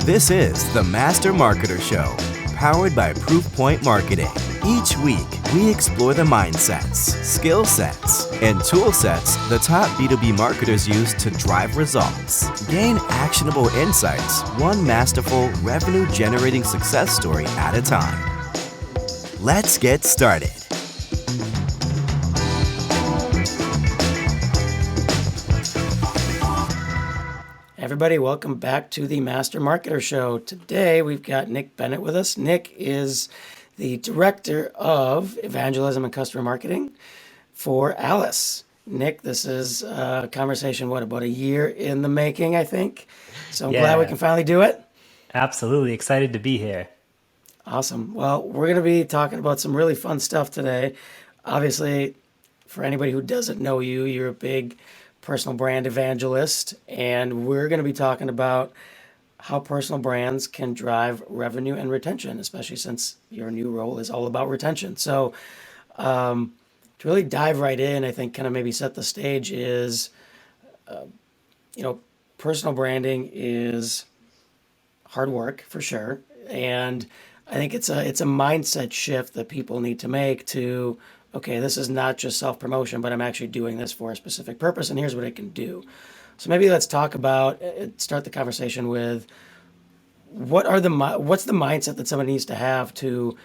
This is the Master Marketer Show, powered by Proofpoint Marketing. Each week, we explore the mindsets, skill sets, and tool sets the top B2B marketers use to drive results. Gain actionable insights, one masterful, revenue-generating success story at a time. Let's get started. Everybody, welcome back to the Master Marketer Show. Today, we've got Nick Bennett with us. Nick is the Director of Evangelism and Customer Marketing for Alice. Nick, this is a conversation, about a year in the making, I think. So I'm glad we can finally do it. Absolutely. Excited to be here. Awesome. Well, we're going to be talking about some really fun stuff today. Obviously, for anybody who doesn't know you, you're a big personal brand evangelist, and we're going to be talking about how personal brands can drive revenue and retention, especially since your new role is all about retention. So to really dive right in, I think kind of maybe set the stage is, personal branding is hard work for sure. And I think it's a mindset shift that people need to make to, okay, this is not just self-promotion, but I'm actually doing this for a specific purpose, and here's what it can do. So maybe let's talk about, start the conversation with, what's the mindset that somebody needs to have to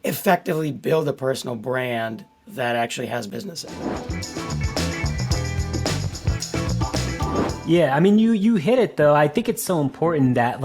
effectively build a personal brand that actually has business in it? Yeah, I mean, you hit it, though. I think it's so important that,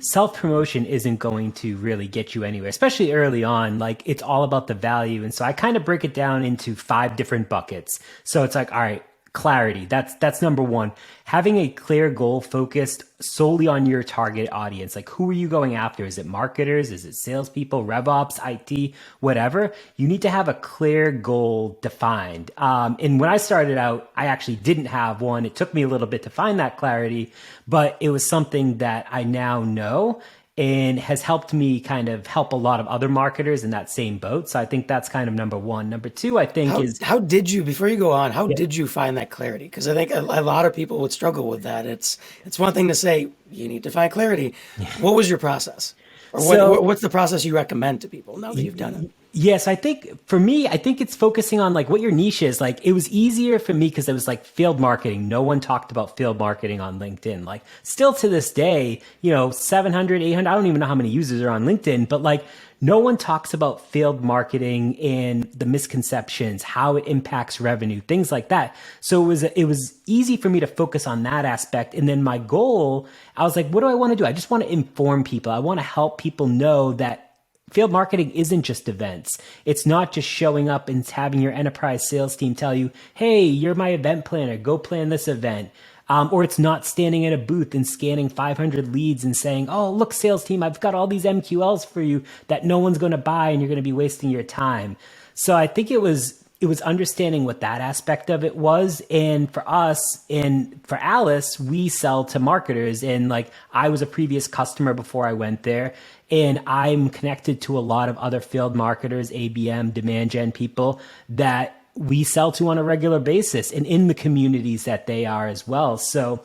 self-promotion isn't going to really get you anywhere, especially early on. It's all about the value. And so I kind of break it down into 5 different buckets. So it's all right, clarity. That's number 1. Having a clear goal focused solely on your target audience. Who are you going after? Is it marketers? Is it salespeople, RevOps, IT, whatever? You need to have a clear goal defined. And when I started out, I actually didn't have one. It took me a little bit to find that clarity, but it was something that I now know and has helped me kind of help a lot of other marketers in that same boat. So I think that's kind of number 1. Number 2, I think how did you, before you go on, did you find that clarity? Because I think a lot of people would struggle with that. It's one thing to say, you need to find clarity. What was your process? Or what's the process you recommend to people now that you've done it? Yes, I think for me, it's focusing on what your niche is. It was easier for me because it was field marketing. No one talked about field marketing on LinkedIn. Still to this day, 700, 800, I don't even know how many users are on LinkedIn, but no one talks about field marketing and the misconceptions, how it impacts revenue, things like that. So it was easy for me to focus on that aspect. And then my goal, I was what do I want to do? I just want to inform people. I want to help people know that field marketing isn't just events. It's not just showing up and having your enterprise sales team tell you, hey, you're my event planner, go plan this event. Or it's not standing in a booth and scanning 500 leads and saying, oh, look, sales team, I've got all these MQLs for you that no one's going to buy and you're going to be wasting your time. So I think it was understanding what that aspect of it was. And for us and for Alice, we sell to marketers. And I was a previous customer before I went there. And I'm connected to a lot of other field marketers, ABM, demand gen people that we sell to on a regular basis and in the communities that they are as well. So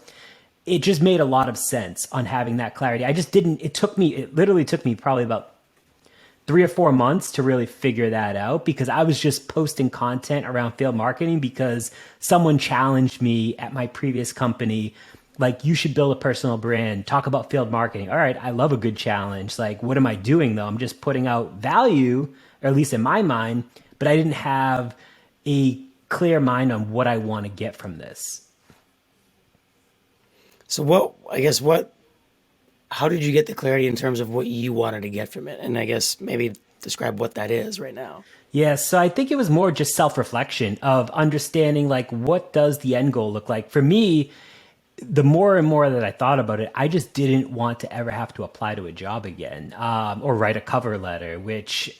it just made a lot of sense on having that clarity. It literally took me probably about 3 or 4 months to really figure that out, because I was just posting content around field marketing because someone challenged me at my previous company. You should build a personal brand, talk about field marketing. All right, I love a good challenge. What am I doing though? I'm just putting out value, or at least in my mind, but I didn't have a clear mind on what I want to get from this. So how did you get the clarity in terms of what you wanted to get from it? And I guess maybe describe what that is right now. Yeah, so I think it was more just self-reflection of understanding what does the end goal look like? For me, the more and more that I thought about it, I just didn't want to ever have to apply to a job again, or write a cover letter, which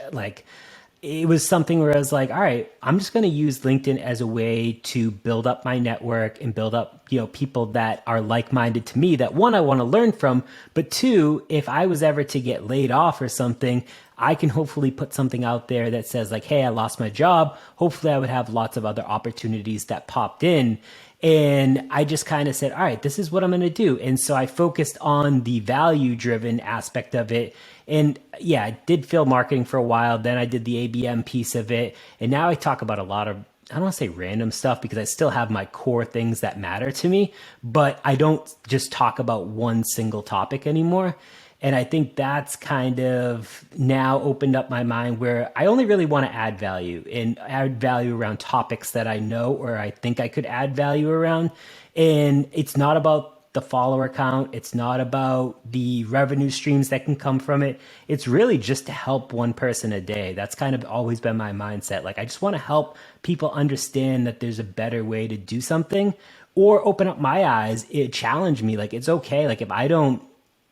it was something where I was all right, I'm just going to use LinkedIn as a way to build up my network and build up, people that are like-minded to me that, 1, I want to learn from, but 2, if I was ever to get laid off or something, I can hopefully put something out there that says hey, I lost my job. Hopefully I would have lots of other opportunities that popped in. And I just kind of said, all right, this is what I'm going to do. And so I focused on the value driven aspect of it. And yeah, I did field marketing for a while. Then I did the ABM piece of it. And now I talk about a lot of, I don't want to say random stuff because I still have my core things that matter to me, but I don't just talk about one single topic anymore. And I think that's kind of now opened up my mind where I only really want to add value and add value around topics that I know or I think I could add value around. And it's not about the follower count. It's not about the revenue streams that can come from it. It's really just to help one person a day. That's kind of always been my mindset. Like, I just want to help people understand that there's a better way to do something or open up my eyes. It challenged me. Like, it's okay. Like, if I don't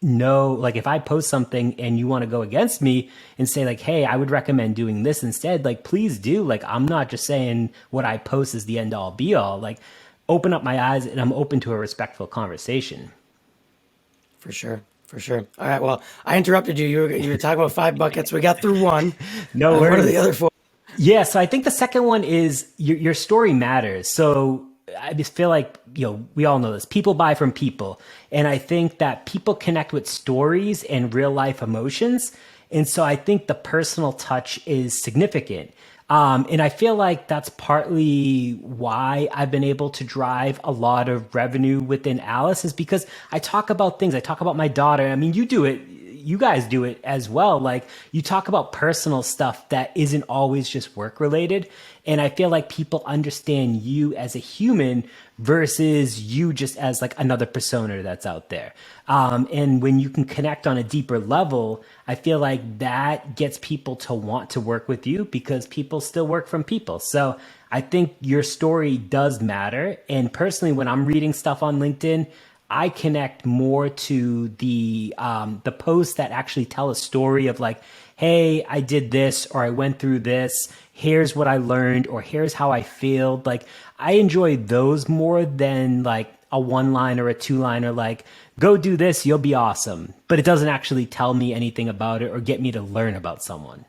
know, like if I post something and you want to go against me and say like, hey, I would recommend doing this instead, like, please do. Like, I'm not just saying what I post is the end all be all. Like, open up my eyes and I'm open to a respectful conversation. For sure. For sure. All right. Well, I interrupted you. You were talking about 5 buckets. We got through one. No worries. What are the other 4? Yeah. So I think the second one is your story matters. So I just feel like, we all know this. People buy from people. And I think that people connect with stories and real life emotions. And so I think the personal touch is significant. And I feel like that's partly why I've been able to drive a lot of revenue within Alice is because I talk about things. I talk about my daughter. I mean, you do it. You guys do it as well. Like, you talk about personal stuff that isn't always just work related. And I feel like people understand you as a human versus you just as like another persona that's out there. And when you can connect on a deeper level, I feel like that gets people to want to work with you because people still work from people. So I think your story does matter. And personally, when I'm reading stuff on LinkedIn, I connect more to the posts that actually tell a story of like, hey, I did this or I went through this. Here's what I learned or here's how I feel. Like, I enjoy those more than like a 1-line or a 2-liner like, go do this, you'll be awesome. But it doesn't actually tell me anything about it or get me to learn about someone.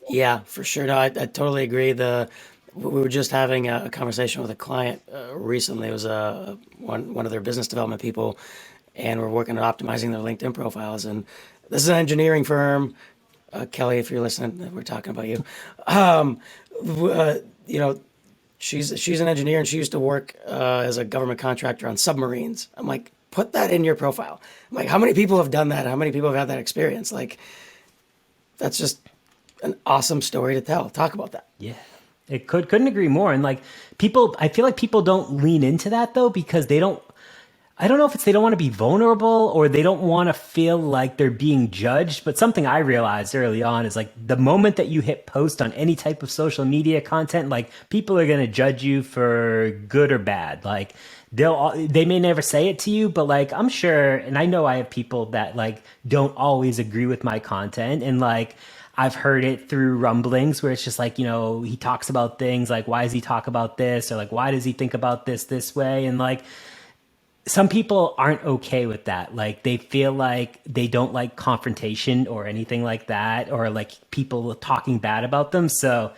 Yeah, for sure. No, I totally agree. We were just having a conversation with a client recently. It was one of their business development people, and we're working on optimizing their LinkedIn profiles. And this is an engineering firm. Kelly, if you're listening, we're talking about you. She's an engineer, and she used to work as a government contractor on submarines. I'm like, put that in your profile. I'm like, how many people have done that? How many people have had that experience? Like, that's just an awesome story to tell. Talk about that. Yeah. It couldn't agree more. And like I feel like people don't lean into that though, because I don't know if it's they don't want to be vulnerable or they don't want to feel like they're being judged. But something I realized early on is like the moment that you hit post on any type of social media content, like people are going to judge you for good or bad. Like they may never say it to you, but like I'm sure, and I know I have people that like don't always agree with my content, and like I've heard it through rumblings where it's just like, he talks about things like, why does he talk about this? Or like, why does he think about this way? And like, some people aren't okay with that. Like, they feel like they don't like confrontation or anything like that, or like people talking bad about them. So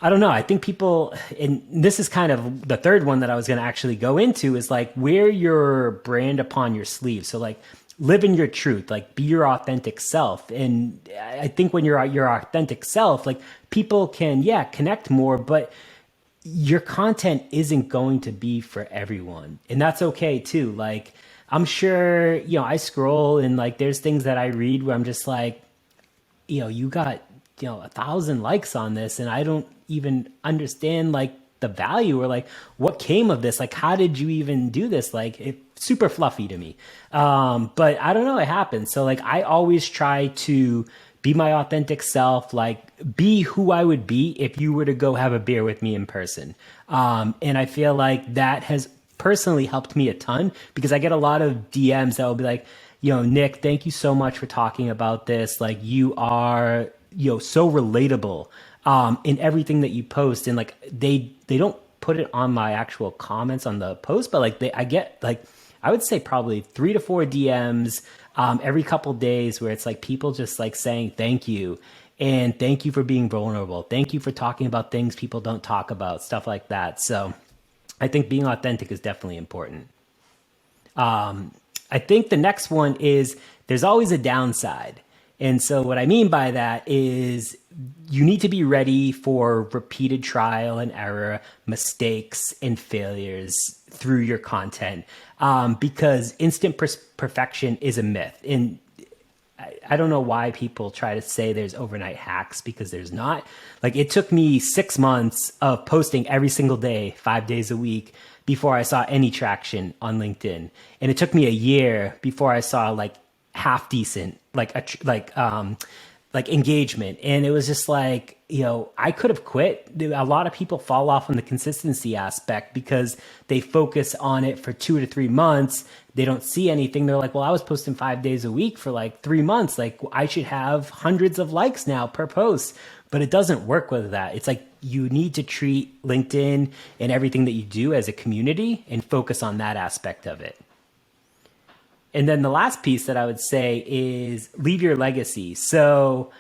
I don't know. I think people, and this is kind of the third one that I was going to actually go into, is like wear your brand upon your sleeve. So like, live in your truth, like be your authentic self. And I think when you're your authentic self, like people can, connect more, but your content isn't going to be for everyone. And that's okay too. Like, I'm sure, I scroll and like, there's things that I read where I'm just like, you got, 1,000 likes on this. And I don't even understand like the value or like what came of this. Like, how did you even do this? Like, it's super fluffy to me. But I don't know, it happens. So like, I always try to be my authentic self, like be who I would be if you were to go have a beer with me in person. And I feel like that has personally helped me a ton because I get a lot of DMs that will be like, Nick, thank you so much for talking about this. Like, you are, so relatable in everything that you post. And like, they don't put it on my actual comments on the post, but like I get like, I would say probably 3 to 4 DMs every couple days where it's like people just like saying thank you and thank you for being vulnerable. Thank you for talking about things people don't talk about, stuff like that. So I think being authentic is definitely important. I think the next one is there's always a downside. And so what I mean by that is you need to be ready for repeated trial and error, mistakes and failures through your content, because instant perfection is a myth. And I don't know why people try to say there's overnight hacks, because there's not. Like, it took me 6 months of posting every single day, 5 days a week, before I saw any traction on LinkedIn. And it took me a year before I saw like half decent, like engagement. And it was just like, I could have quit. A lot of people fall off on the consistency aspect because they focus on it for 2 to 3 months. They don't see anything. They're like, well, I was posting 5 days a week for like 3 months. Like, I should have hundreds of likes now per post. But it doesn't work with that. It's like you need to treat LinkedIn and everything that you do as a community and focus on that aspect of it. And then the last piece that I would say is leave your legacy. So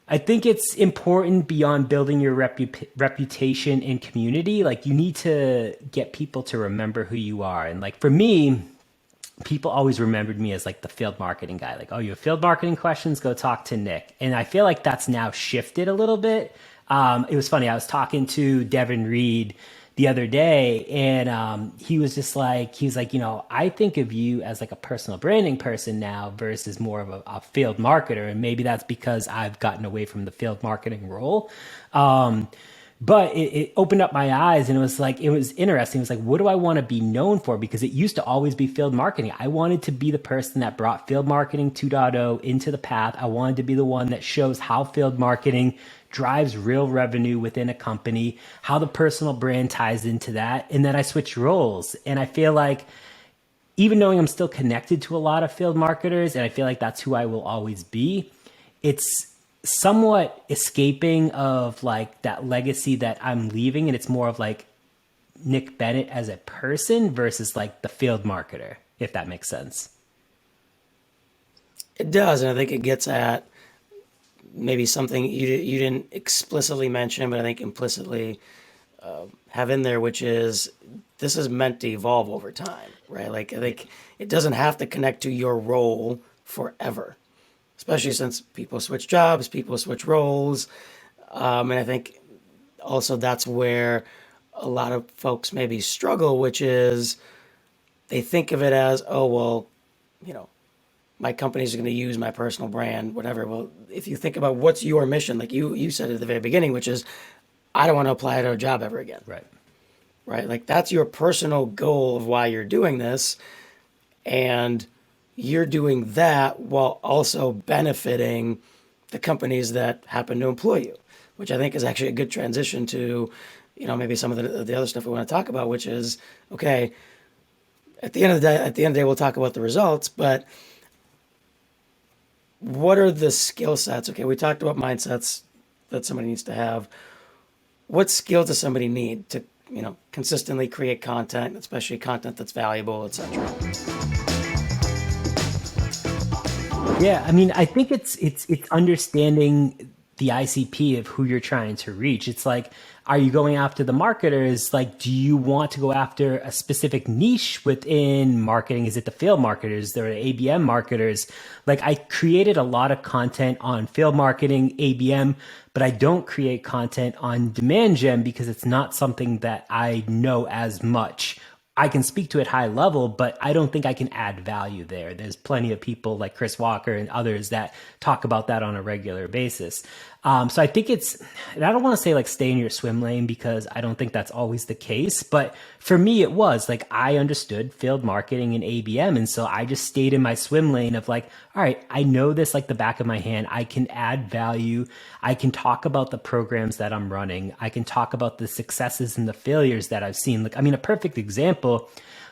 I think it's important beyond building your reputation and community. Like, you need to get people to remember who you are. And like, for me, people always remembered me as like the field marketing guy. Like, oh, you have field marketing questions? Go talk to Nick. And I feel like that's now shifted a little bit. It was funny. I was talking to Devin Reed the other day, and he was like, I think of you as like a personal branding person now versus more of a field marketer. And maybe that's because I've gotten away from the field marketing role. But it opened up my eyes, and it was interesting. It was like, what do I want to be known for? Because it used to always be field marketing. I wanted to be the person that brought field marketing 2.0 into the path. I wanted to be the one that shows how field marketing drives real revenue within a company, how the personal brand ties into that. And then I switched roles. And I feel like, even knowing I'm still connected to a lot of field marketers, and I feel like that's who I will always be, it's somewhat escaping of like that legacy that I'm leaving. And it's more of like Nick Bennett as a person versus like the field marketer, if that makes sense. It does. And I think it gets at maybe something you didn't explicitly mention, but I think implicitly have in there, which is this is meant to evolve over time, right? Like, I think it doesn't have to connect to your role forever, especially since people switch jobs, people switch roles. And I think also that's where a lot of folks maybe struggle, which is they think of it as, oh, well, my company's going to use my personal brand, whatever. Well, if you think about what's your mission, like you said at the very beginning, which is, I don't want to apply to a job ever again. Right. Like, that's your personal goal of why you're doing this. And you're doing that while also benefiting the companies that happen to employ you, which I think is actually a good transition to, maybe some of the other stuff we want to talk about, which is, okay, at the end of the day, we'll talk about the results, but what are the skill sets? Okay, we talked about mindsets that somebody needs to have. What skills does somebody need to, consistently create content, especially content that's valuable, etc.? Yeah, I mean, I think it's understanding the ICP of who you're trying to reach. It's like, are you going after the marketers? Like, do you want to go after a specific niche within marketing? Is it the field marketers? There are ABM marketers. Like, I created a lot of content on field marketing, ABM, but I don't create content on demand gen because it's not something that I know as much. I can speak to it high level, but I don't think I can add value there. There's plenty of people like Chris Walker and others that talk about that on a regular basis. So I think and I don't want to say like stay in your swim lane, because I don't think that's always the case. But for me, it was like, I understood field marketing and ABM. And so I just stayed in my swim lane of like, all right, I know this like the back of my hand. I can add value. I can talk about the programs that I'm running. I can talk about the successes and the failures that I've seen. Like, I mean, a perfect example,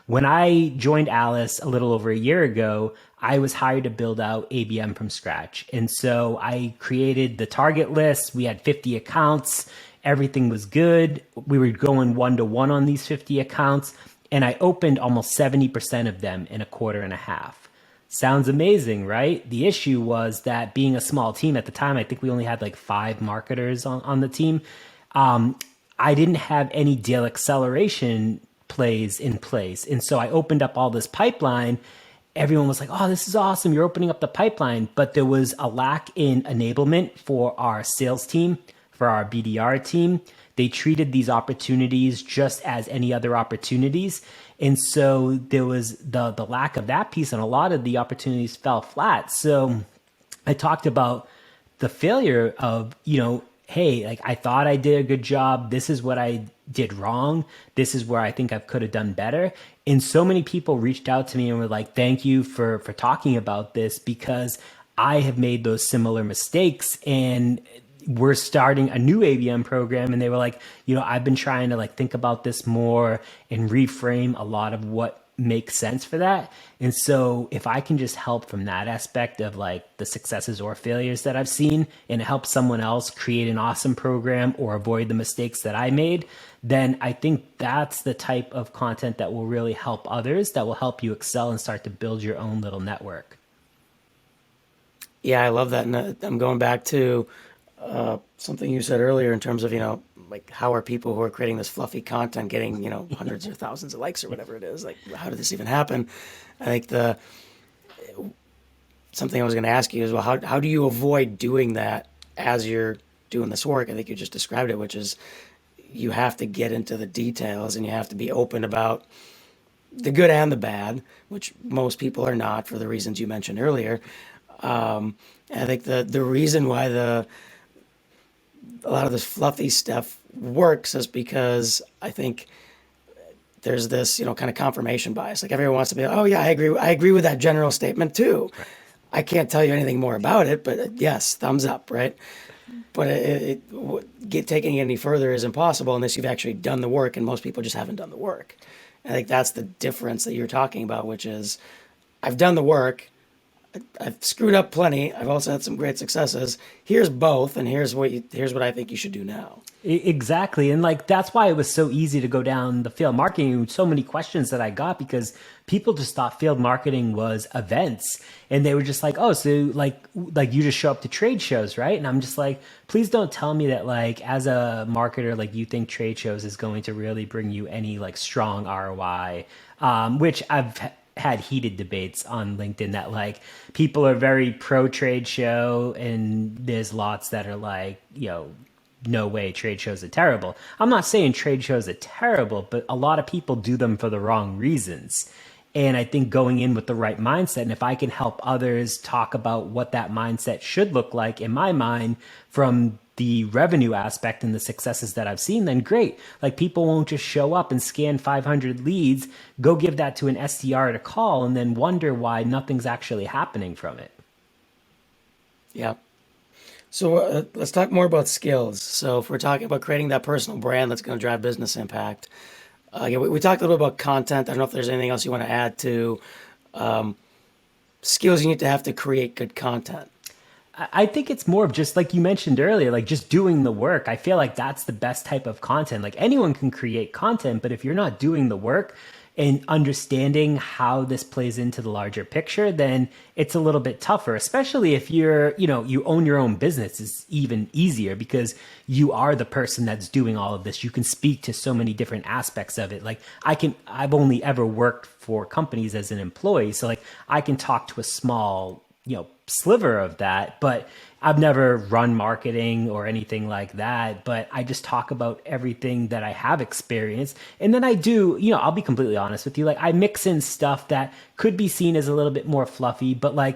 when I joined Alice a little over a year ago, I was hired to build out ABM from scratch. And so I created the target list. We had 50 accounts. Everything was good. We were going 1-to-1 on these 50 accounts. And I opened almost 70% of them in a quarter and a half. Sounds amazing, right? The issue was that being a small team at the time, I think we only had like 5 marketers on the team. I didn't have any deal acceleration plays in place. And so I opened up all this pipeline. Everyone was like, oh, this is awesome. You're opening up the pipeline. But there was a lack in enablement for our sales team, for our BDR team. They treated these opportunities just as any other opportunities. And so there was the lack of that piece, and a lot of the opportunities fell flat. So I talked about the failure of, hey, like I thought I did a good job. This is what I did wrong. This is where I think I could have done better. And so many people reached out to me and were like, thank you for talking about this, because I have made those similar mistakes. And we're starting a new ABM program. And they were like, I've been trying to think about this more and reframe a lot of what makes sense for that. And so if I can just help from that aspect of the successes or failures that I've seen, and help someone else create an awesome program or avoid the mistakes that I made, then I think that's the type of content that will really help others, that will help you excel and start to build your own little network. Yeah, I love that. And I'm going back to something you said earlier in terms of, how are people who are creating this fluffy content getting, hundreds or thousands of likes or whatever it is? How did this even happen? I think something I was going to ask you is, well, how do you avoid doing that as you're doing this work? I think you just described it, which is you have to get into the details and you have to be open about the good and the bad, which most people are not for the reasons you mentioned earlier. I think the reason why a lot of this fluffy stuff works is because I think there's this, kind of confirmation bias. Everyone wants to be, oh yeah, I agree with that general statement too. Right. I can't tell you anything more about it, but yes, thumbs up, right? But taking it any further is impossible unless you've actually done the work, and most people just haven't done the work. I think that's the difference that you're talking about, which is I've done the work. I've screwed up plenty. I've also had some great successes. Here's both, and here's what I think you should do now. Exactly. And that's why it was so easy to go down the field marketing. So many questions that I got, because people just thought field marketing was events. And they were just like, oh, so like you just show up to trade shows, right? And I'm just like, please don't tell me that as a marketer, you think trade shows is going to really bring you any strong ROI, which I've had heated debates on LinkedIn that people are very pro trade show, and there's lots that are no way, trade shows are terrible. I'm not saying trade shows are terrible, but a lot of people do them for the wrong reasons. And I think going in with the right mindset, and if I can help others talk about what that mindset should look like in my mind from the revenue aspect and the successes that I've seen, then great. People won't just show up and scan 500 leads, go give that to an SDR to call, and then wonder why nothing's actually happening from it. Yeah. So let's talk more about skills. So if we're talking about creating that personal brand that's going to drive business impact, we talked a little about content. I don't know if there's anything else you want to add to skills you need to have to create good content. I think it's more of just like you mentioned earlier, just doing the work. I feel like that's the best type of content. Anyone can create content, but if you're not doing the work and understanding how this plays into the larger picture, then it's a little bit tougher, especially if you own your own business. It's even easier because you are the person that's doing all of this. You can speak to so many different aspects of it. I've only ever worked for companies as an employee. So I can talk to a small, sliver of that, but I've never run marketing or anything like that. But I just talk about everything that I have experienced. And then I do, I'll be completely honest with you. I mix in stuff that could be seen as a little bit more fluffy, but I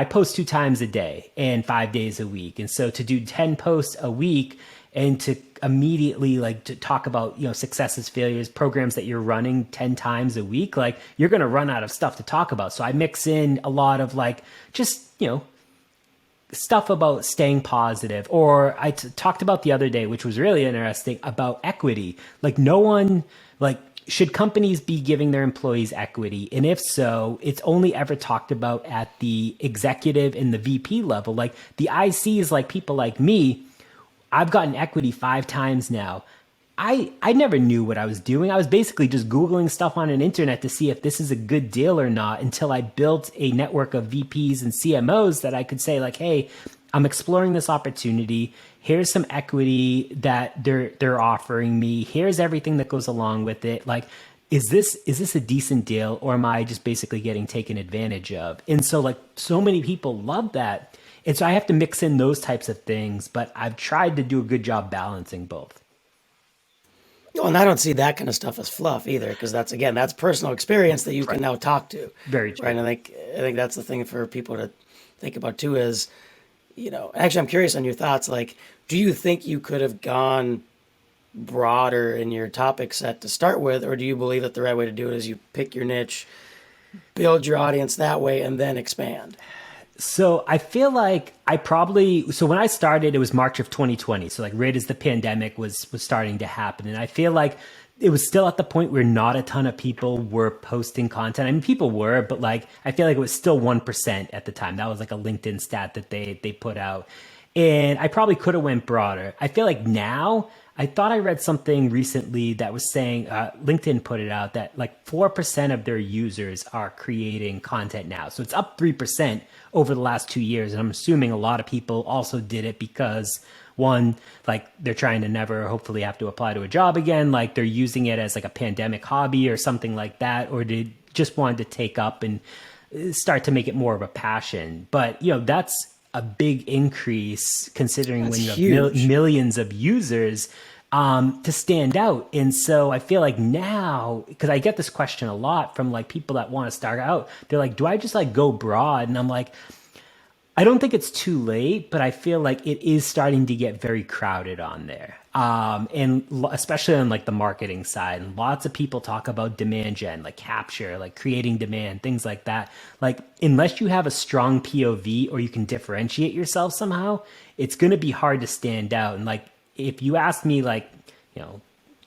post 2 times a day and 5 days a week. And so to do 10 posts a week and to immediately to talk about, successes, failures, programs that you're running 10 times a week, you're going to run out of stuff to talk about. So I mix in a lot of just, stuff about staying positive. Or I talked about the other day, which was really interesting, about equity. No one, should companies be giving their employees equity? And if so, it's only ever talked about at the executive and the VP level. The ICs, people like me, I've gotten equity 5 times now. I never knew what I was doing. I was basically just Googling stuff on an internet to see if this is a good deal or not, until I built a network of VPs and CMOs that I could say hey, I'm exploring this opportunity. here's some equity that they're offering me. Here's everything that goes along with it. Like, is this a decent deal, or am I just basically getting taken advantage of? And so like so many people love that. And so I have to mix in those types of things, but I've tried to do a good job balancing both. Well, and I don't see that kind of stuff as fluff either, because that's personal experience that you can now talk to. Very true. Right. And I think that's the thing for people to think about too is, actually I'm curious on your thoughts. Like, do you think you could have gone broader in your topic set to start with, or do you believe that the right way to do it is you pick your niche, build your audience that way, and then expand? So I feel like so when I started, it was March of 2020. So like right as the pandemic was starting to happen. And I feel like it was still at the point where not a ton of people were posting content. I mean, people were, but like, I feel like it was still 1% at the time. That was like a LinkedIn stat that they put out. And I probably could have went broader. I feel like now, I thought I read something recently that was saying, LinkedIn put it out that like 4% of their users are creating content now. So it's up 3% over the last 2 years. And I'm assuming a lot of people also did it because one, like they're trying to never hopefully have to apply to a job again. Like they're using it as like a pandemic hobby or something like that, or they just wanted to take up and start to make it more of a passion. But, that's a big increase considering That's when you have huge. millions of users to stand out. And so I feel like now, because I get this question a lot from like people that want to start out, they're like, do I just like go broad? And I'm like, I don't think it's too late, but I feel like it is starting to get very crowded on there. Especially on like the marketing side, and lots of people talk about demand gen, like capture, like creating demand, things like that. Like, unless you have a strong POV or you can differentiate yourself somehow, it's going to be hard to stand out. And like, if you asked me like,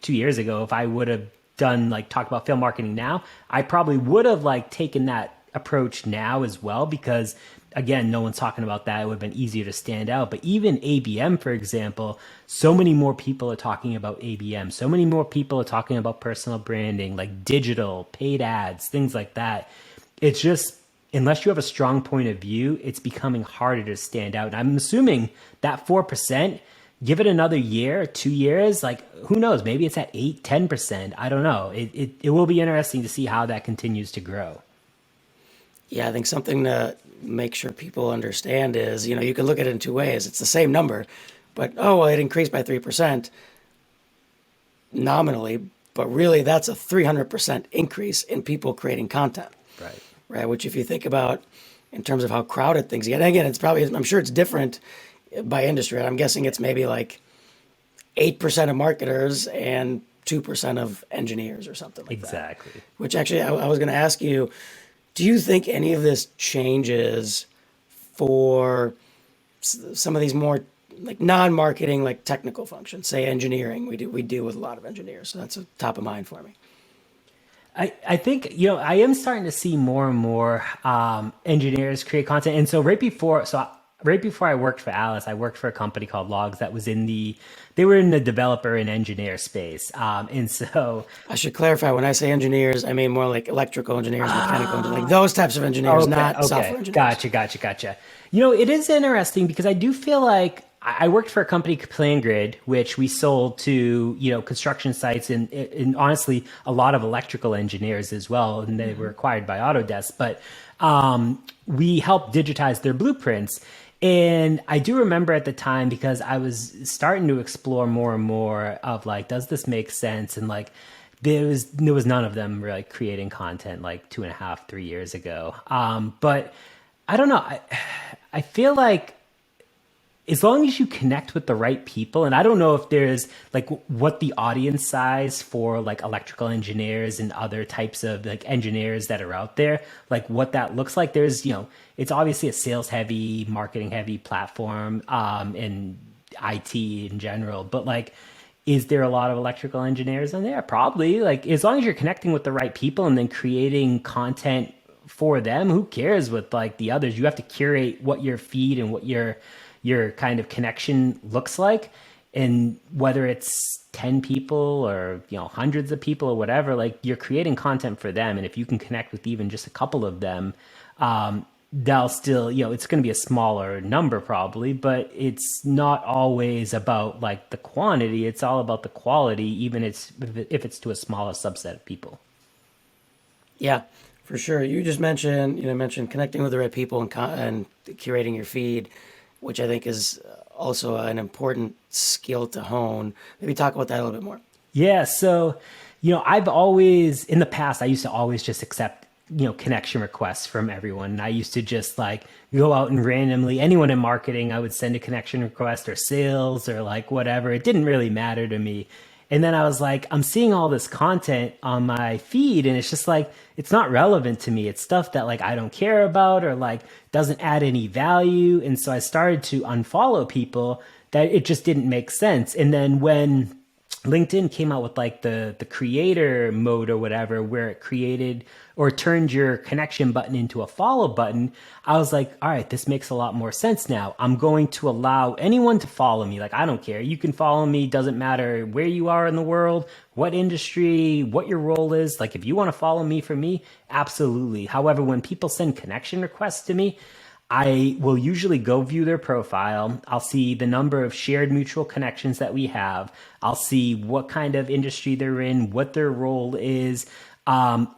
2 years ago, if I would have done like talk about film marketing now, I probably would have like taken that approach now as well, because again, no one's talking about that. It would have been easier to stand out. But even ABM, for example, so many more people are talking about ABM. So many more people are talking about personal branding, like digital, paid ads, things like that. It's just, unless you have a strong point of view, it's becoming harder to stand out. And I'm assuming that 4%, give it another year, 2 years, like who knows, maybe it's at 8, 10%. I don't know. It will be interesting to see how that continues to grow. Yeah, I think something to make sure people understand is, you can look at it in two ways. It's the same number, but, it increased by 3% nominally, but really that's a 300% increase in people creating content. Right. Which if you think about in terms of how crowded things get, and again, I'm sure it's different by industry. I'm guessing it's maybe like 8% of marketers and 2% of engineers or something like that. Exactly. Which actually, I was going to ask you, do you think any of this changes for some of these more like non-marketing, like technical functions, say engineering? We deal with a lot of engineers, so that's a top of mind for me. I think, I am starting to see more and more engineers create content. And so right before I worked for Alice, I worked for a company called Logs that was they were in the developer and engineer space. And so I should clarify, when I say engineers, I mean more like electrical engineers, mechanical engineers, like those types of engineers, not software engineers. Gotcha. It is interesting because I do feel like I worked for a company, PlanGrid, which we sold to, construction sites and honestly, a lot of electrical engineers as well. And they were acquired by Autodesk, but we helped digitize their blueprints. And I do remember at the time, because I was starting to explore more and more of like, does this make sense? And like, there was none of them really creating content like 2.5, 3 years ago. But I don't know. I feel like as long as you connect with the right people, and I don't know if there's like what the audience size for like electrical engineers and other types of like engineers that are out there, like what that looks like. There's, it's obviously a sales heavy, marketing heavy platform, and IT in general, but like, is there a lot of electrical engineers in there? Probably. Like, as long as you're connecting with the right people and then creating content for them, who cares with like the others? You have to curate what your feed and what your kind of connection looks like. And whether it's 10 people or, hundreds of people or whatever, like you're creating content for them. And if you can connect with even just a couple of them, they'll still, it's going to be a smaller number probably, but it's not always about like the quantity. It's all about the quality, even if it's to a smaller subset of people. Yeah, for sure. You just mentioned connecting with the right people and curating your feed, which I think is also an important skill to hone. Maybe talk about that a little bit more. Yeah. So, I've always, in the past, I used to always just accept, connection requests from everyone. And I used to just like go out and randomly, anyone in marketing, I would send a connection request or sales or like whatever. It didn't really matter to me. And then I was like, I'm seeing all this content on my feed and it's just like, it's not relevant to me. It's stuff that like I don't care about or like doesn't add any value. And so I started to unfollow people that it just didn't make sense. And then when LinkedIn came out with like the creator mode or whatever, where it created or turned your connection button into a follow button, I was like, all right, this makes a lot more sense now. I'm going to allow anyone to follow me. Like, I don't care. You can follow me. Doesn't matter where you are in the world, what industry, what your role is. Like, if you want to follow me for me, absolutely. However, when people send connection requests to me, I will usually go view their profile. I'll see the number of shared mutual connections that we have. I'll see what kind of industry they're in, what their role is,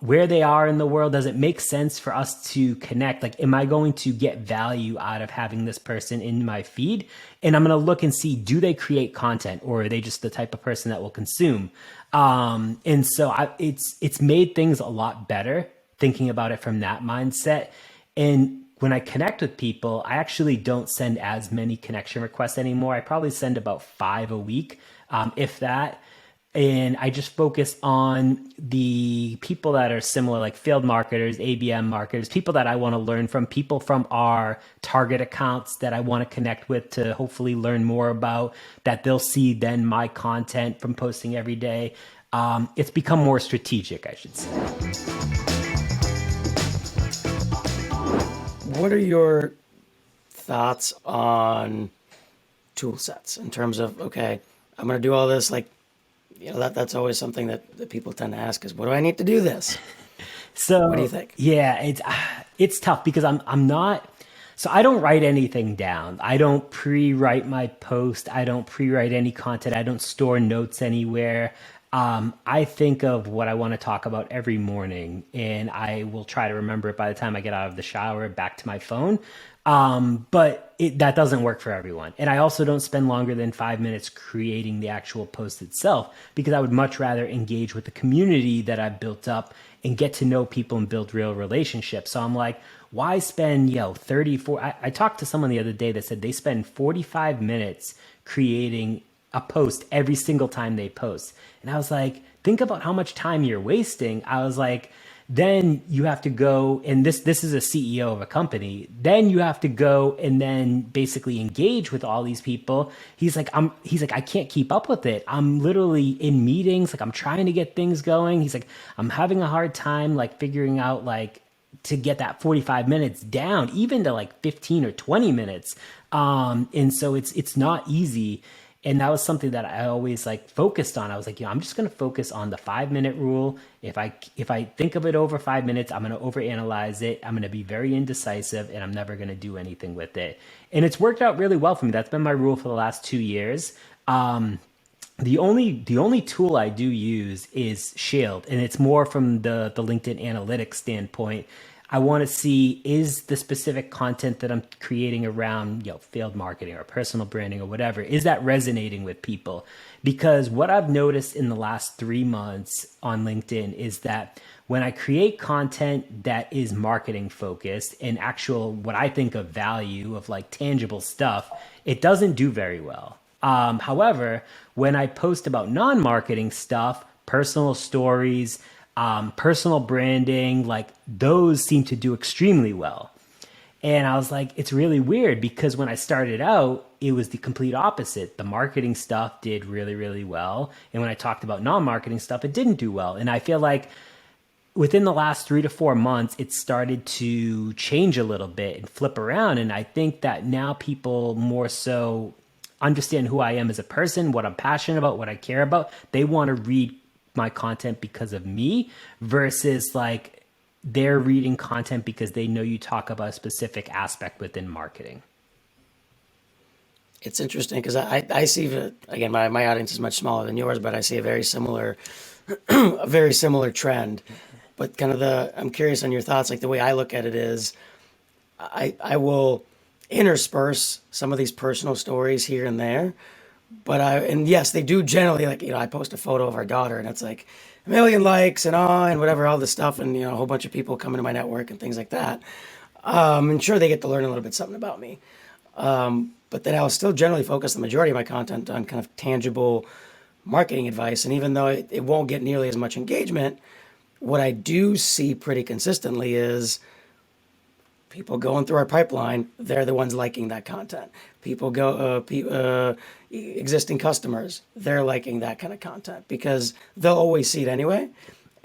where they are in the world. Does it make sense for us to connect? Like, am I going to get value out of having this person in my feed? And I'm going to look and see, do they create content or are they just the type of person that will consume? And so it's made things a lot better thinking about it from that mindset. And when I connect with people, I actually don't send as many connection requests anymore. I probably send about 5 a week, if that. And I just focus on the people that are similar, like field marketers, ABM marketers, people that I want to learn from, people from our target accounts that I want to connect with to hopefully learn more about, that they'll see then my content from posting every day. It's become more strategic, I should say. What are your thoughts on tool sets in terms of, okay, I'm going to do all this, like, that's always something that people tend to ask is, what do I need to do this? So what do you think? Yeah, it's tough because I'm not, so I don't write anything down. I don't pre-write my post. I don't pre-write any content. I don't store notes anywhere. I think of what I want to talk about every morning and I will try to remember it by the time I get out of the shower back to my phone. But that doesn't work for everyone. And I also don't spend longer than 5 minutes creating the actual post itself because I would much rather engage with the community that I've built up and get to know people and build real relationships. So I'm like, why spend, 34, I talked to someone the other day that said they spend 45 minutes creating a post every single time they post. And I was like, think about how much time you're wasting. I was like, then you have to go, and this is a CEO of a company. Then you have to go and then basically engage with all these people. He's like, I can't keep up with it. I'm literally in meetings. Like, I'm trying to get things going. He's like, I'm having a hard time, like, figuring out, like, to get that 45 minutes down, even to like 15 or 20 minutes. And so it's not easy. And that was something that I always like focused on. I was like, I'm just going to focus on the 5-minute rule. If I think of it over 5 minutes, I'm going to overanalyze it. I'm going to be very indecisive and I'm never going to do anything with it. And it's worked out really well for me. That's been my rule for the last 2 years. The only tool I do use is Shield, and it's more from the LinkedIn analytics standpoint. I want to see, is the specific content that I'm creating around, field marketing or personal branding or whatever, is that resonating with people? Because what I've noticed in the last 3 months on LinkedIn is that when I create content that is marketing focused and actual, what I think of value of like tangible stuff, it doesn't do very well. However, when I post about non-marketing stuff, personal stories, personal branding, like those seem to do extremely well. And I was like, it's really weird because when I started out, it was the complete opposite. The marketing stuff did really, really well. And when I talked about non-marketing stuff, it didn't do well. And I feel like within the last 3 to 4 months, it started to change a little bit and flip around. And I think that now people more so understand who I am as a person, what I'm passionate about, what I care about. They want to read my content because of me versus like they're reading content because they know you talk about a specific aspect within marketing? It's interesting because I see again, my audience is much smaller than yours, but I see a very similar a very similar trend. But kind of I'm curious on your thoughts. Like the way I look at it is, I will intersperse some of these personal stories here and there, and yes, they do generally, like, I post a photo of our daughter and it's like a million likes and whatever, all this stuff, and a whole bunch of people come into my network and things like that. And sure, they get to learn a little bit something about me. But then I'll still generally focus the majority of my content on kind of tangible marketing advice. And even though it won't get nearly as much engagement, what I do see pretty consistently is people going through our pipeline, they're the ones liking that content. People existing customers, they're liking that kind of content because they'll always see it anyway.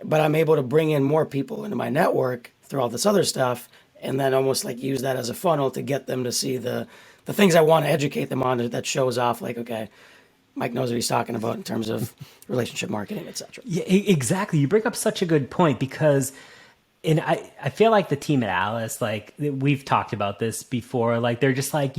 But I'm able to bring in more people into my network through all this other stuff, and then almost like use that as a funnel to get them to see the things I want to educate them on that shows off, like, okay, Mike knows what he's talking about in terms of relationship marketing, etc. Yeah, exactly. You bring up such a good point because, and I feel like the team at Alice, like we've talked about this before, like they're just like,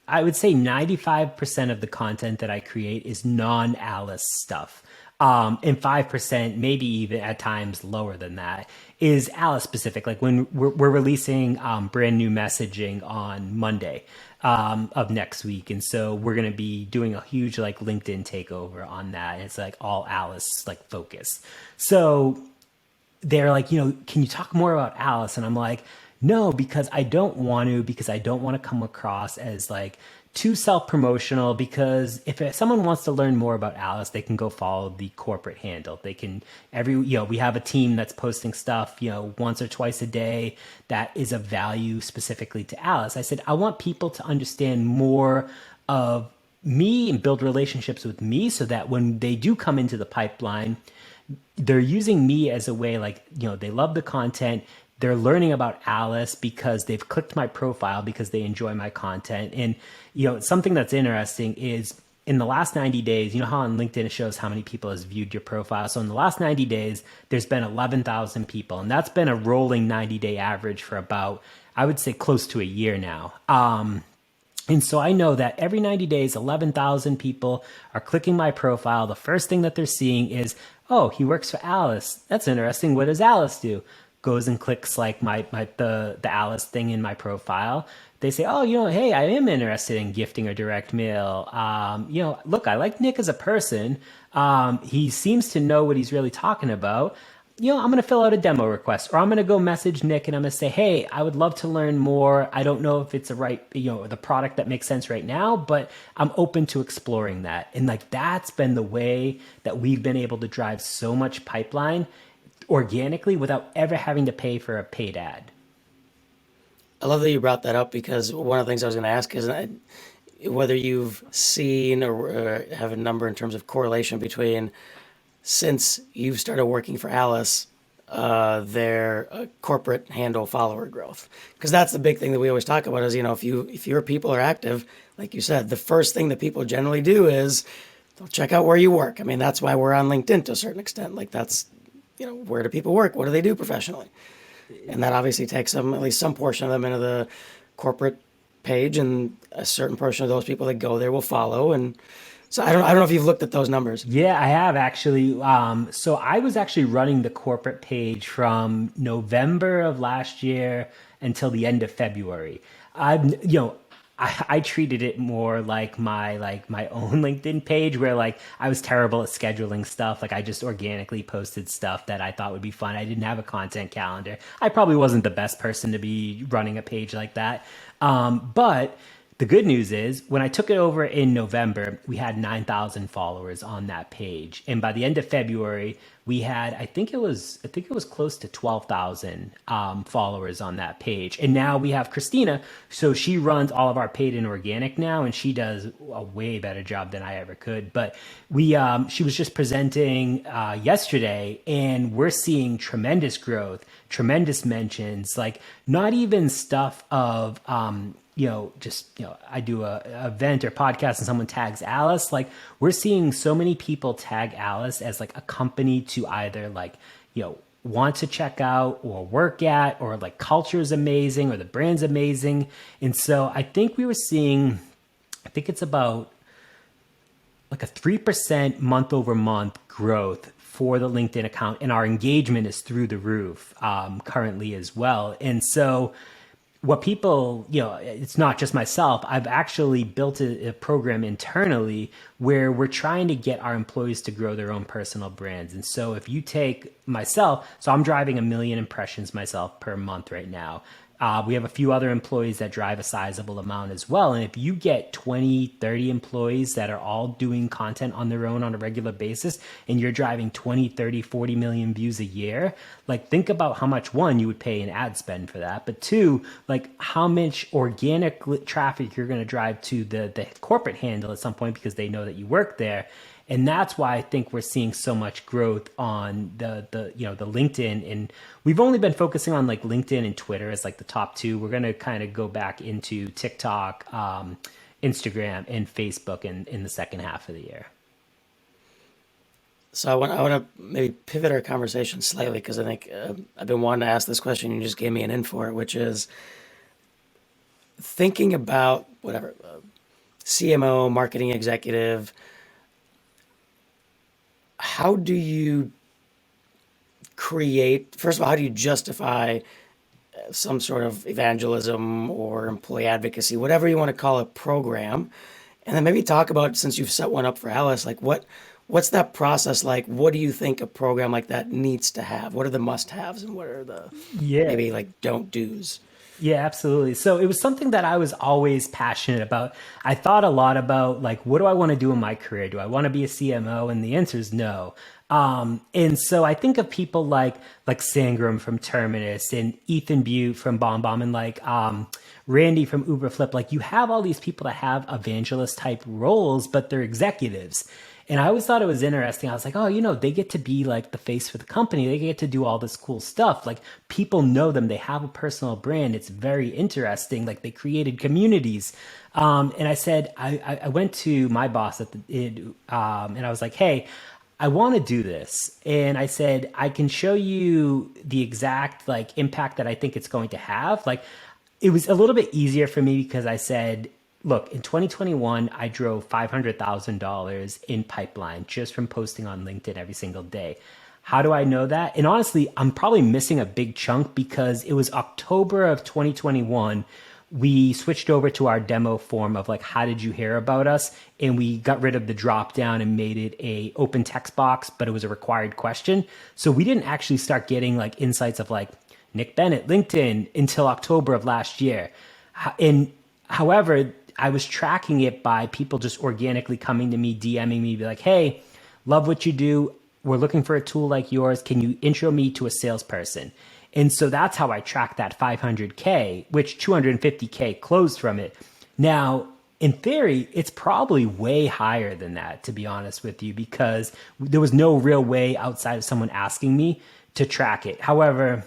I would say 95% of the content that I create is non-Alice stuff. And 5%, maybe even at times lower than that, is Alice specific. Like when we're releasing brand new messaging on Monday of next week. And so we're going to be doing a huge like LinkedIn takeover on that. And it's like all Alice like focus. So they're like, can you talk more about Alice? And I'm like, no, because I don't want to come across as like too self-promotional, because if someone wants to learn more about Alice, they can go follow the corporate handle. They can we have a team that's posting stuff, once or twice a day that is of value specifically to Alice. I said, I want people to understand more of me and build relationships with me so that when they do come into the pipeline, they're using me as a way, like, they love the content. They're learning about Alice because they've clicked my profile because they enjoy my content. And, something that's interesting is in the last 90 days, how on LinkedIn it shows how many people has viewed your profile. So in the last 90 days, there's been 11,000 people. And that's been a rolling 90-day average for about, I would say, close to a year now. And so I know that every 90 days, 11,000 people are clicking my profile. The first thing that they're seeing is, oh, he works for Alice. That's interesting. What does Alice do? Goes and clicks like the Alice thing in my profile. They say, oh, hey, I am interested in gifting or direct mail. Look, I like Nick as a person. He seems to know what he's really talking about. I'm going to fill out a demo request, or I'm going to go message Nick and I'm going to say, hey, I would love to learn more. I don't know if it's the product that makes sense right now, but I'm open to exploring that. And like, that's been the way that we've been able to drive so much pipeline organically without ever having to pay for a paid ad. I love that you brought that up, because one of the things I was going to ask is whether you've seen or have a number in terms of correlation between, since you've started working for Alice, their corporate handle follower growth. Because that's the big thing that we always talk about is, if your people are active, like you said, the first thing that people generally do is they'll check out where you work. I mean, that's why we're on LinkedIn to a certain extent. Like that's, where do people work? What do they do professionally? And that obviously takes them, at least some portion of them, into the corporate page, and a certain portion of those people that go there will follow. And so I don't know if you've looked at those numbers. Yeah, I have actually. So I was actually running the corporate page from November of last year until the end of February. I treated it more like my own LinkedIn page, where like I was terrible at scheduling stuff. Like I just organically posted stuff that I thought would be fun. I didn't have a content calendar. I probably wasn't the best person to be running a page like that. But the good news is when I took it over in November, we had 9,000 followers on that page. And by the end of February, we had, I think it was close to 12,000 followers on that page. And now we have Christina. So she runs all of our paid and organic now, and she does a way better job than I ever could. But she was just presenting yesterday, and we're seeing tremendous growth, tremendous mentions, like not even stuff of, I do a event or podcast and someone tags Alice. Like we're seeing so many people tag Alice as like a company to either like, want to check out or work at, or like culture is amazing or the brand's amazing. And so I think we were seeing, I think it's about like a 3% month over month growth for the LinkedIn account. And our engagement is through the roof currently as well. And so what people, it's not just myself. I've actually built a program internally where we're trying to get our employees to grow their own personal brands. And so if you take myself, so I'm driving 1 million impressions myself per month right now. We have a few other employees that drive a sizable amount as well. And if you get 20, 30 employees that are all doing content on their own on a regular basis, and you're driving 20, 30, 40 million views a year, like think about how much, one, you would pay in ad spend for that, but two, like how much organic traffic you're going to drive to the corporate handle at some point because they know that you work there. And that's why I think we're seeing so much growth on the LinkedIn. And we've only been focusing on like LinkedIn and Twitter as like the top two. We're going to kind of go back into TikTok, Instagram, and Facebook in the second half of the year. So I want to maybe pivot our conversation slightly because I think I've been wanting to ask this question. You just gave me an in for it, which is thinking about whatever, CMO, marketing executive. How do you create, first of all, how do you justify some sort of evangelism or employee advocacy, whatever you want to call it, program? And then maybe talk about, since you've set one up for Alice, like what's that process like? What do you think a program like that needs to have? What are the must-haves and what are the maybe like don't do's? Yeah, absolutely. So it was something that I was always passionate about. I thought a lot about like, what do I want to do in my career? Do I want to be a CMO? And the answer is no. And so I think of people like Sangram from Terminus and Ethan Butte from BombBomb and like Randy from Uberflip. Like you have all these people that have evangelist type roles, but they're executives. And I always thought it was interesting. I was like, oh, they get to be like the face for the company. They get to do all this cool stuff. Like people know them. They have a personal brand. It's very interesting. Like they created communities. And I said, I went to my boss and I was like, hey, I want to do this. And I said, I can show you the exact like impact that I think it's going to have. Like it was a little bit easier for me because I said, look, in 2021, I drove $500,000 in pipeline just from posting on LinkedIn every single day. How do I know that? And honestly, I'm probably missing a big chunk because it was October of 2021. We switched over to our demo form of like, how did you hear about us? And we got rid of the drop down and made it a open text box, but it was a required question. So we didn't actually start getting like insights of like Nick Bennett, LinkedIn until October of last year. And however, I was tracking it by people just organically coming to me, DMing me, be like, hey, love what you do. We're looking for a tool like yours. Can you intro me to a salesperson? And so that's how I tracked that 500K, which 250K closed from it. Now, in theory, it's probably way higher than that, to be honest with you, because there was no real way outside of someone asking me to track it. However,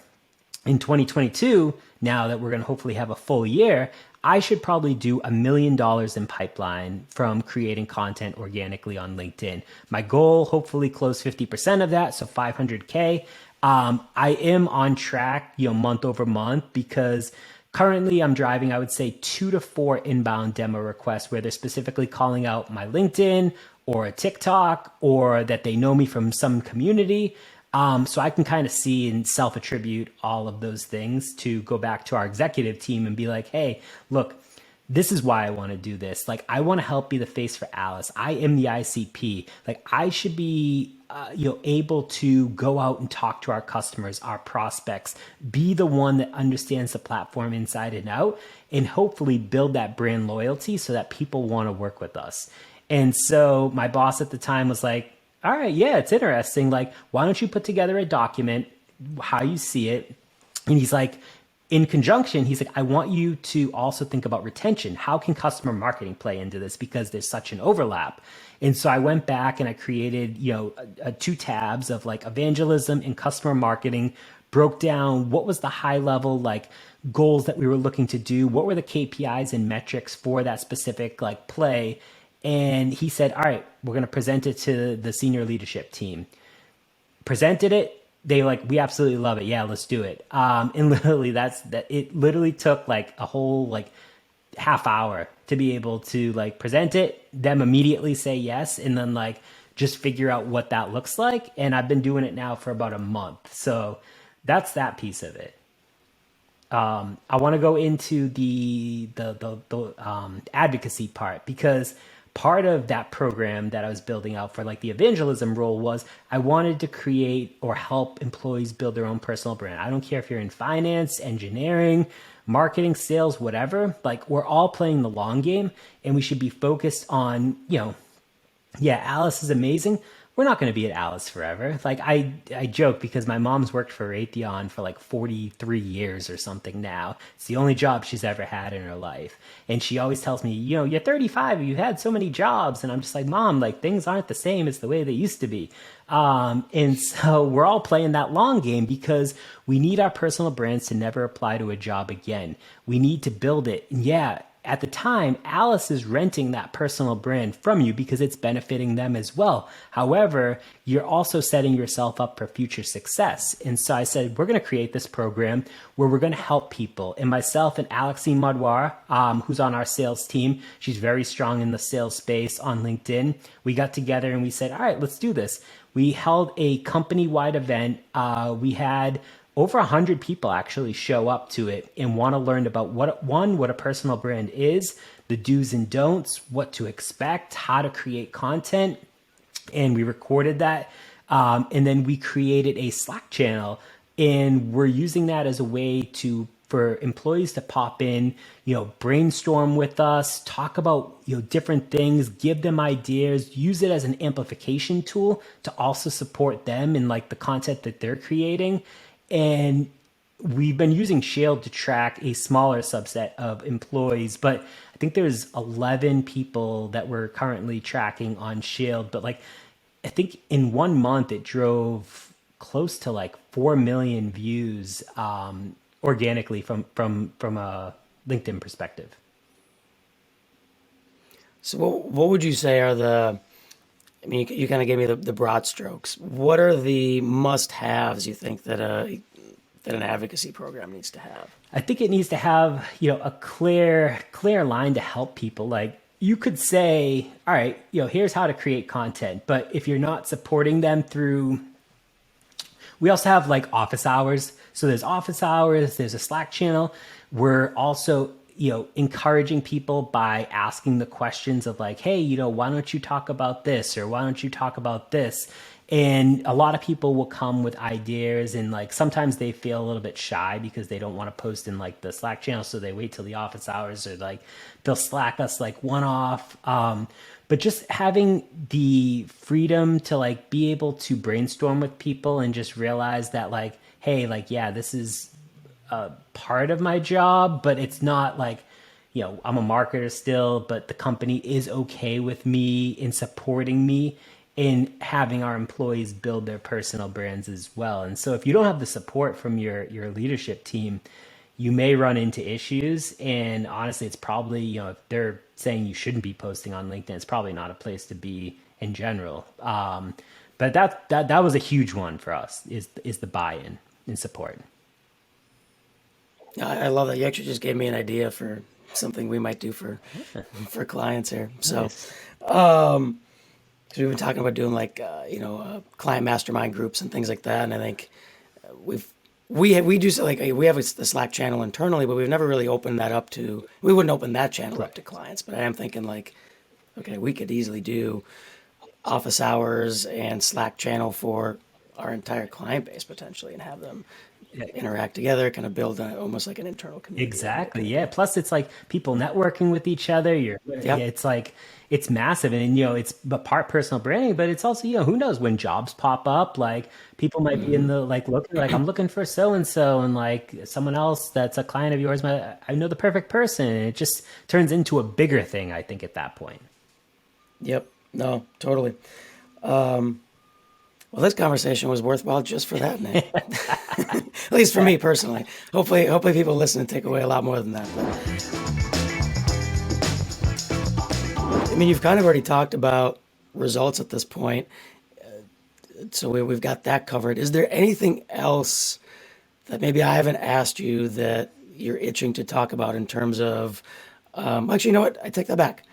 in 2022, now that we're going to hopefully have a full year, I should probably do $1 million in pipeline from creating content organically on LinkedIn. My goal, hopefully close 50% of that, so 500K. I am on track, month over month, because currently I'm driving, I would say 2 to 4 inbound demo requests where they're specifically calling out my LinkedIn or a TikTok or that they know me from some community. So I can kind of see and self-attribute all of those things to go back to our executive team and be like, hey, look, this is why I want to do this. Like, I want to help be the face for Alice. I am the ICP. Like, I should be, able to go out and talk to our customers, our prospects, be the one that understands the platform inside and out, and hopefully build that brand loyalty so that people want to work with us. And so my boss at the time was like, all right, yeah, it's interesting. Like, why don't you put together a document, how you see it? And he's like, in conjunction, he's like, I want you to also think about retention. How can customer marketing play into this? Because there's such an overlap. And so I went back and I created, 2 tabs of like evangelism and customer marketing, broke down what was the high level like goals that we were looking to do, what were the KPIs and metrics for that specific like play. And he said, all right, we're going to present it to the senior leadership team. Presented it. they like, we absolutely love it. Yeah, let's do it. And literally it literally took like a whole like half hour to be able to like present it, them immediately say yes, and then like just figure out what that looks like. And I've been doing it now for about a month. So that's that piece of it. I want to go into the advocacy part, because part of that program that I was building out for like the evangelism role was I wanted to create or help employees build their own personal brand. I don't care if you're in finance, engineering, marketing, sales, whatever. Like, we're all playing the long game, and we should be focused on, yeah, Alice is amazing. We're not going to be at Alice forever. Like, I joke because my mom's worked for Raytheon for like 43 years or something now. It's the only job she's ever had in her life. And she always tells me, you're 35, you've had so many jobs. And I'm just like, Mom, like, things aren't the same as the way they used to be. And so we're all playing that long game because we need our personal brands to never apply to a job again. We need to build it. And yeah, at the time, Alice is renting that personal brand from you because it's benefiting them as well. However, you're also setting yourself up for future success. And so I said, we're going to create this program where we're going to help people. And myself and Alexine Madwar, who's on our sales team, she's very strong in the sales space on LinkedIn. We got together and we said, all right, let's do this. We held a company-wide event. We had over 100 people actually show up to it and want to learn about what a personal brand is, the do's and don'ts, what to expect, how to create content. And we recorded that. And then we created a Slack channel, and we're using that as a way for employees to pop in, brainstorm with us, talk about, different things, give them ideas, use it as an amplification tool to also support them in like the content that they're creating. And we've been using Shield to track a smaller subset of employees, but I think there's 11 people that we're currently tracking on Shield. But like, I think in 1 month it drove close to like 4 million views organically from a LinkedIn perspective. So what would you say are you kind of gave me the broad strokes. What are the must-haves you think that an advocacy program needs to have? I think it needs to have, a clear line to help people. Like, you could say, all right, here's how to create content. But if you're not supporting them we also have like office hours. So there's office hours, there's a Slack channel. We're also encouraging people by asking the questions of like, hey, why don't you talk about this? Or why don't you talk about this? And a lot of people will come with ideas, and like sometimes they feel a little bit shy because they don't want to post in like the Slack channel. So they wait till the office hours, or like they'll Slack us like one off. But just having the freedom to like be able to brainstorm with people and just realize that like, hey, like, yeah, this is part of my job, but it's not like, I'm a marketer still, but the company is okay with me in supporting me in having our employees build their personal brands as well. And so if you don't have the support from your leadership team, you may run into issues. And honestly, it's probably, if they're saying you shouldn't be posting on LinkedIn, it's probably not a place to be in general. But that was a huge one for us, is the buy-in and support. I love that. You actually just gave me an idea for something we might do for clients here. So, because we've been talking about doing like client mastermind groups and things like that, and I think we do like we have the Slack channel internally, but we've never really opened that up to. We wouldn't open that channel up to clients, but I am thinking like, okay, we could easily do office hours and Slack channel for our entire client base potentially, and have them interact together, kind of build almost like an internal community. Exactly. Yeah. Plus it's like people networking with each other. It's like, it's massive, and it's a part personal branding, but it's also, who knows when jobs pop up, like people might be in the, like, looking like, I'm looking for so-and-so, and like someone else that's a client of yours, I know the perfect person. And it just turns into a bigger thing, I think, at that point. Yep. No, totally. Well, this conversation was worthwhile just for that, Nick. At least for me personally. Hopefully people listen and take away a lot more than that. But, you've kind of already talked about results at this point. So we've got that covered. Is there anything else that maybe I haven't asked you that you're itching to talk about in terms of, actually, you know what? I take that back.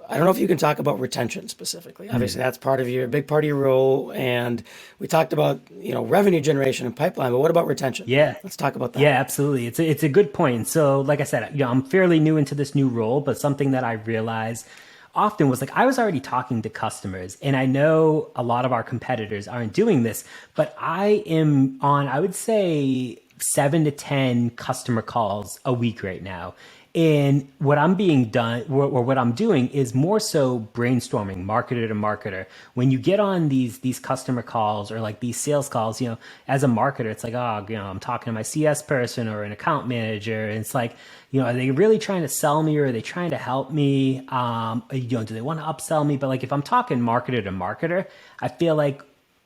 I don't know if you can talk about retention specifically. Obviously, that's part of a big part of your role. And we talked about, revenue generation and pipeline, but what about retention? Yeah. Let's talk about that. Yeah, absolutely. It's a good point. So, like I said, I'm fairly new into this new role, but something that I realized often was like I was already talking to customers, and I know a lot of our competitors aren't doing this, but I am on, I would say, 7 to 10 customer calls a week right now. And what I'm being done, or what I'm doing, is more so brainstorming, marketer to marketer. When you get on these customer calls or like these sales calls, as a marketer, it's like, oh, I'm talking to my CS person or an account manager, and it's like, are they really trying to sell me, or are they trying to help me? Do they want to upsell me? But like if I'm talking marketer to marketer, I feel like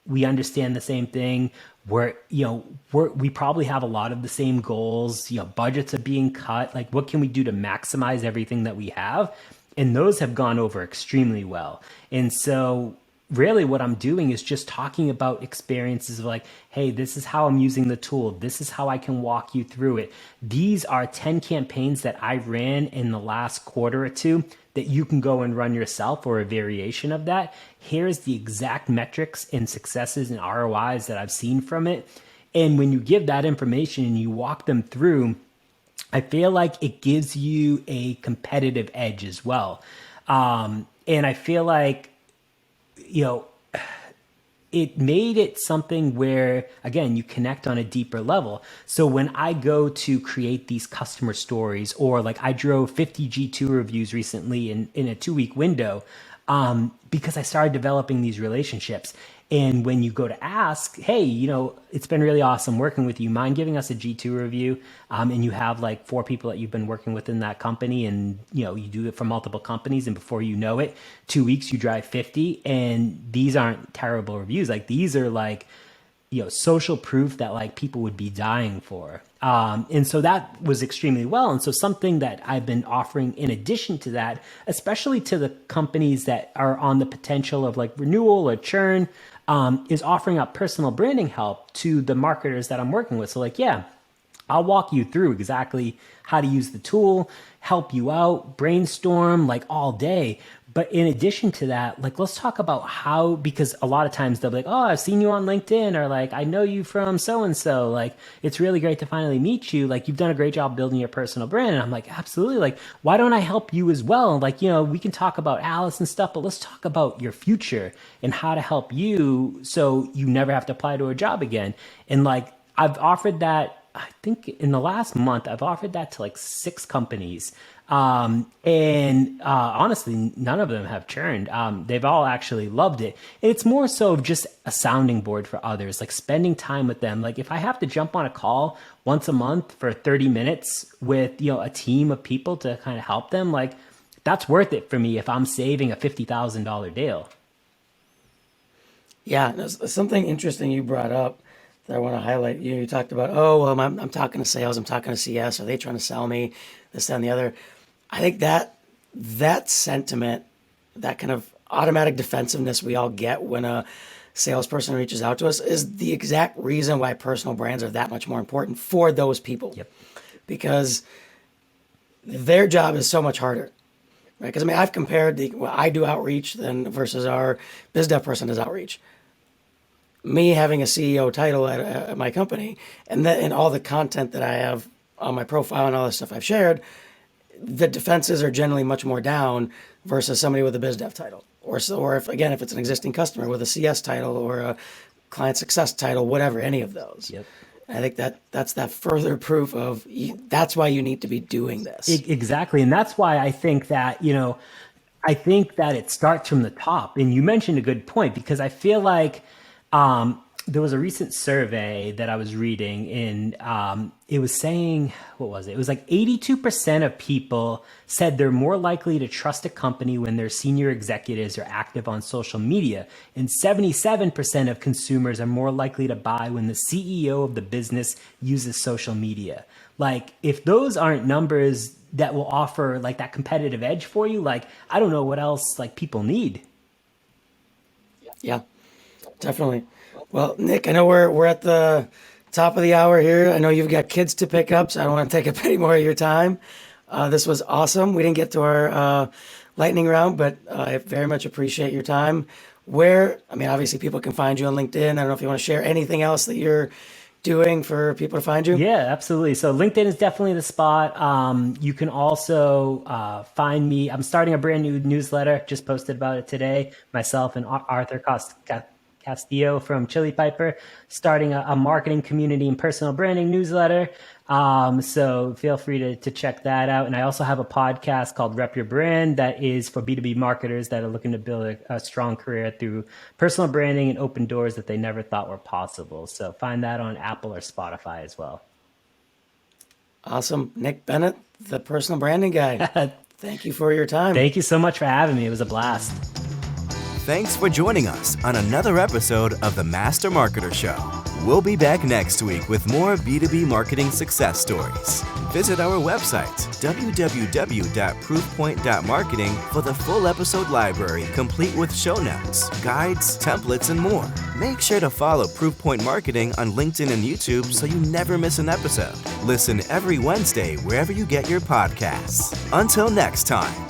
we understand the same thing. We probably have a lot of the same goals. Budgets are being cut. Like, what can we do to maximize everything that we have? And those have gone over extremely well. And so really what I'm doing is just talking about experiences of like, hey, this is how I'm using the tool. This is how I can walk you through it. These are 10 campaigns that I ran in the last quarter or two that you can go and run yourself, or a variation of that. Here's the exact metrics and successes and ROIs that I've seen from it. And when you give that information and you walk them through, I feel like it gives you a competitive edge as well. And I feel like, it made it something where, again, you connect on a deeper level. So when I go to create these customer stories, or like I drove 50 G2 reviews recently in a 2-week window, because I started developing these relationships. And when you go to ask, hey, it's been really awesome working with you. Mind giving us a G2 review? And you have like 4 people that you've been working with in that company, and you do it for multiple companies, and before you know it, 2 weeks you drive 50. And these aren't terrible reviews. Like these are like, social proof that like people would be dying for. And so that was extremely well. And so something that I've been offering in addition to that, especially to the companies that are on the potential of like renewal or churn, is offering up personal branding help to the marketers that I'm working with. So like, yeah, I'll walk you through exactly how to use the tool, help you out, brainstorm like all day. But in addition to that, like, let's talk about how, because a lot of times they'll be like, oh, I've seen you on LinkedIn, or like, I know you from so-and-so. Like, it's really great to finally meet you. Like, you've done a great job building your personal brand. And I'm like, absolutely. Like, why don't I help you as well? Like, we can talk about Alice and stuff, but let's talk about your future and how to help you so you never have to apply to a job again. And like, I've offered that, I think in the last month, I've offered that to like 6 companies. Honestly, none of them have churned. They've all actually loved it. And it's more so of just a sounding board for others, like spending time with them. Like if I have to jump on a call once a month for 30 minutes with, a team of people to kind of help them, like that's worth it for me if I'm saving a $50,000 deal. Yeah, there's something interesting you brought up that I want to highlight. You talked about, oh, well, I'm talking to sales, I'm talking to CS, are they trying to sell me, this, that, and the other. I think that sentiment, that kind of automatic defensiveness we all get when a salesperson reaches out to us, is the exact reason why personal brands are that much more important for those people. Yep. Because their job is so much harder, right? Because I've compared I do outreach then versus our biz dev person does outreach. Me having a CEO title at my company, and all the content that I have on my profile and all the stuff I've shared, the defenses are generally much more down versus somebody with a biz dev title, or if it's an existing customer with a CS title or a client success title, whatever, any of those. Yep. I think that's that further proof of that's why you need to be doing this. Exactly. And that's why I think that, it starts from the top. And you mentioned a good point, because I feel like, there was a recent survey that I was reading, and it was saying, what was it? It was like 82% of people said they're more likely to trust a company when their senior executives are active on social media. And 77% of consumers are more likely to buy when the CEO of the business uses social media. Like, if those aren't numbers that will offer like that competitive edge for you, like, I don't know what else like people need. Yeah. Definitely. Well, Nick, I know we're at the top of the hour here. I know you've got kids to pick up, so I don't want to take up any more of your time. This was awesome. We didn't get to our lightning round, but I very much appreciate your time. Obviously people can find you on LinkedIn. I don't know if you want to share anything else that you're doing for people to find you. Yeah, absolutely. So LinkedIn is definitely the spot. You can also find me. I'm starting a brand new newsletter. Just posted about it today. Myself and Arthur Castillo from Chili Piper, starting a marketing community and personal branding newsletter. So feel free to check that out. And I also have a podcast called Rep Your Brand that is for B2B marketers that are looking to build a strong career through personal branding and open doors that they never thought were possible. So find that on Apple or Spotify as well. Awesome. Nick Bennett, the personal branding guy. Thank you for your time. Thank you so much for having me. It was a blast. Thanks for joining us on another episode of the Master Marketer Show. We'll be back next week with more B2B marketing success stories. Visit our website, www.proofpoint.marketing, for the full episode library, complete with show notes, guides, templates, and more. Make sure to follow Proofpoint Marketing on LinkedIn and YouTube so you never miss an episode. Listen every Wednesday wherever you get your podcasts. Until next time.